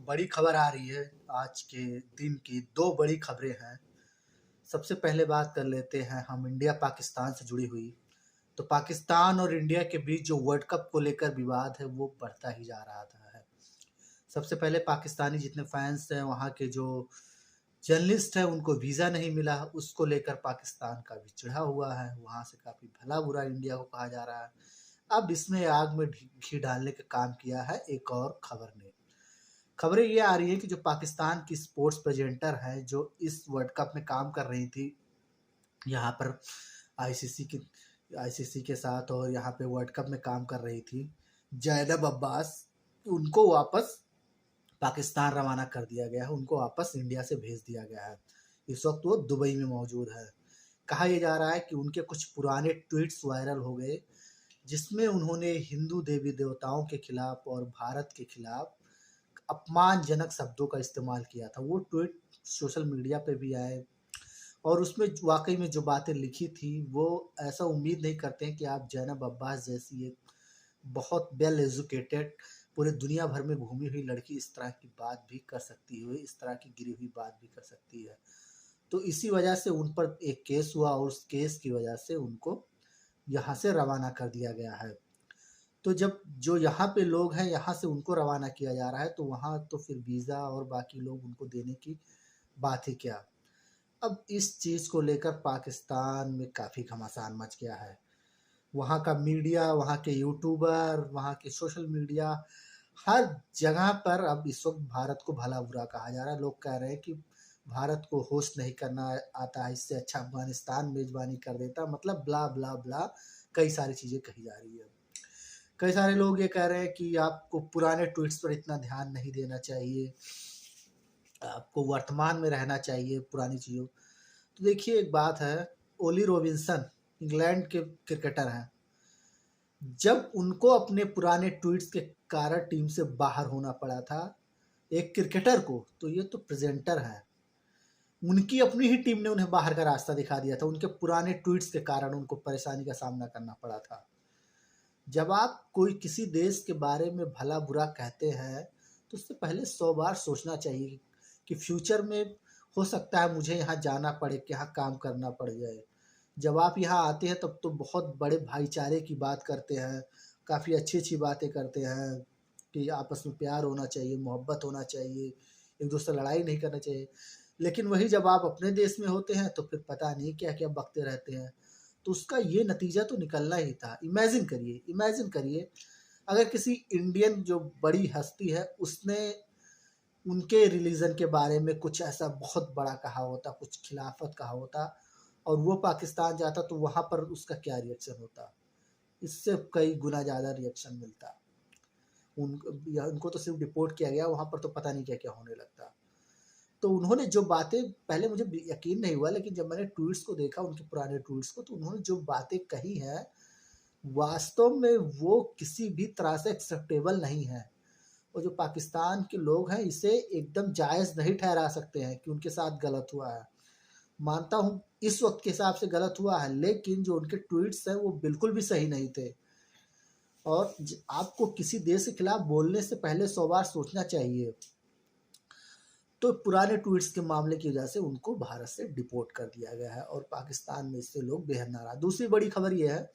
बड़ी खबर आ रही है। आज के दिन की 2 बड़ी खबरें हैं। सबसे पहले बात कर लेते हैं हम इंडिया पाकिस्तान से जुड़ी हुई। तो पाकिस्तान और इंडिया के बीच जो वर्ल्ड कप को लेकर विवाद है वो बढ़ता ही जा रहा था है। सबसे पहले पाकिस्तानी जितने फैंस हैं, वहाँ के जो जर्नलिस्ट हैं उनको वीज़ा नहीं मिला, उसको लेकर पाकिस्तान काफ़ी चिढ़ा हुआ है। वहाँ से काफ़ी भला-बुरा इंडिया को कहा जा रहा है। अब इसमें आग में घी डालने का काम किया है एक और खबर ने। खबरें ये आ रही है कि जो पाकिस्तान की स्पोर्ट्स प्रेजेंटर हैं, जो इस वर्ल्ड कप में काम कर रही थी, यहाँ पर आईसीसी की आईसीसी के साथ और यहाँ पे वर्ल्ड कप में काम कर रही थी, ज़ैनब अब्बास, उनको वापस पाकिस्तान रवाना कर दिया गया है। उनको वापस इंडिया से भेज दिया गया है। इस वक्त वो दुबई में मौजूद है। कहा यह जा रहा है कि उनके कुछ पुराने ट्वीट्स वायरल हो गए, जिसमें उन्होंने हिंदू देवी देवताओं के खिलाफ और भारत के खिलाफ अपमानजनक शब्दों का इस्तेमाल किया था। वो ट्वीट सोशल मीडिया पे भी आए और उसमें वाक़ई में जो बातें लिखी थी, वो ऐसा उम्मीद नहीं करते हैं कि आप ज़ैनब अब्बास जैसी एक बहुत वेल एजुकेटेड, पूरे दुनिया भर में घूमी हुई लड़की इस तरह की बात भी कर सकती है, इस तरह की गिरी हुई बात भी कर सकती है। तो इसी वजह से उन पर एक केस हुआ और उस केस की वजह से उनको यहाँ से रवाना कर दिया गया है। तो जब जो यहाँ पे लोग हैं, यहाँ से उनको रवाना किया जा रहा है, तो वहाँ तो फिर वीज़ा और बाकी लोग उनको देने की बात ही क्या। अब इस चीज़ को लेकर पाकिस्तान में काफ़ी घमासान मच गया है। वहाँ का मीडिया, वहाँ के यूट्यूबर, वहाँ के सोशल मीडिया, हर जगह पर अब इस वक्त भारत को भला-बुरा कहा जा रहा है। लोग कह रहे हैं कि भारत को होस्ट नहीं करना आता है, इससे अच्छा अफ़गानिस्तान मेज़बानी कर देता, मतलब ब्ला, ब्ला, ब्ला कई सारी चीज़ें कही जा रही है। कई सारे लोग ये कह रहे हैं कि आपको पुराने ट्वीट्स पर इतना ध्यान नहीं देना चाहिए, आपको वर्तमान में रहना चाहिए पुरानी चीज़ों। तो देखिए एक बात है, ओली रॉबिन्सन इंग्लैंड के क्रिकेटर हैं। जब उनको अपने पुराने ट्वीट्स के कारण टीम से बाहर होना पड़ा था, एक क्रिकेटर को, तो ये तो प्रेज़ेंटर हैं। उनकी अपनी ही टीम ने उन्हें बाहर का रास्ता दिखा दिया था, उनके पुराने ट्वीट्स के कारण उनको परेशानी का सामना करना पड़ा था। जब आप कोई किसी देश के बारे में भला-बुरा कहते हैं, तो उससे पहले 100 बार सोचना चाहिए कि फ्यूचर में हो सकता है मुझे यहाँ जाना पड़े, कि यहाँ काम करना पड़ जाए। जब आप यहाँ आते हैं तब तो बहुत बड़े भाईचारे की बात करते हैं, काफ़ी अच्छी-अच्छी बातें करते हैं कि आपस में प्यार होना चाहिए, मोहब्बत होना चाहिए, एक-दूसरे से लड़ाई नहीं करना चाहिए। लेकिन वही जब आप अपने देश में होते हैं तो फिर पता नहीं क्या-क्या बकते रहते हैं। तो उसका ये नतीजा तो निकलना ही था। इमेजिन करिए अगर किसी इंडियन जो बड़ी हस्ती है, उसने उनके रिलीजन के बारे में कुछ ऐसा बहुत बड़ा कहा होता, कुछ खिलाफत कहा होता और वो पाकिस्तान जाता, तो वहाँ पर उसका क्या रिएक्शन होता? इससे कई गुना ज़्यादा रिएक्शन मिलता। उनको तो सिर्फ़ डिपोर्ट किया गया, वहाँ पर तो पता नहीं क्या-क्या होने लगता। तो उन्होंने जो बातें, पहले मुझे यकीन नहीं हुआ, लेकिन जब मैंने ट्वीट्स को देखा, उनके पुराने ट्वीट्स को, तो उन्होंने जो बातें कही हैं, वास्तव में वो किसी भी तरह से एक्सेप्टेबल नहीं है। और जो पाकिस्तान के लोग हैं, इसे एकदम जायज़ नहीं ठहरा सकते हैं कि उनके साथ गलत हुआ है। मानता हूँ इस वक़्त के हिसाब से गलत हुआ है, लेकिन जो उनके ट्वीट्स हैं वो बिल्कुल भी सही नहीं थे। और आपको किसी देश के खिलाफ बोलने से पहले 100 बार सोचना चाहिए। तो पुराने ट्वीट्स के मामले की वजह से उनको भारत से डिपोर्ट कर दिया गया है और पाकिस्तान में इससे लोग बेहद नाराज़। दूसरी बड़ी खबर ये है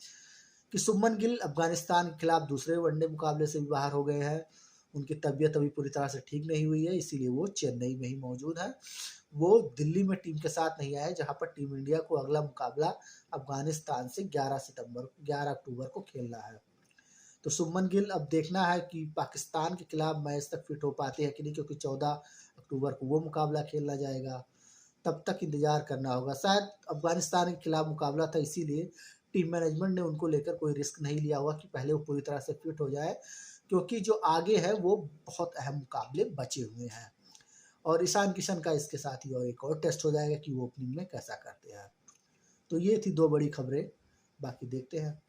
कि शुभमन गिल अफ़गानिस्तान के खिलाफ दूसरे वनडे मुकाबले से भी बाहर हो गए हैं। उनकी तबीयत अभी पूरी तरह से ठीक नहीं हुई है, इसीलिए वो चेन्नई में ही मौजूद हैं। वो दिल्ली में टीम के साथ नहीं आए, जहाँ पर टीम इंडिया को अगला मुकाबला अफ़गानिस्तान से 11 अक्टूबर को खेलना है। तो शुभमन गिल अब देखना है कि पाकिस्तान के खिलाफ मैच तक फिट हो पाते हैं कि नहीं, क्योंकि 14 अक्टूबर को वो मुकाबला खेला जाएगा। तब तक इंतज़ार करना होगा। शायद अफ़गानिस्तान के खिलाफ मुकाबला था, इसीलिए टीम मैनेजमेंट ने उनको लेकर कोई रिस्क नहीं लिया होगा कि पहले वो पूरी तरह से फिट हो जाए, क्योंकि जो आगे है वो बहुत अहम मुकाबले बचे हुए हैं। और ईशान किशन का इसके साथ ही और एक और टेस्ट हो जाएगा कि वो ओपनिंग में कैसा करते हैं। तो ये थी 2 बड़ी खबरें, बाकी देखते हैं।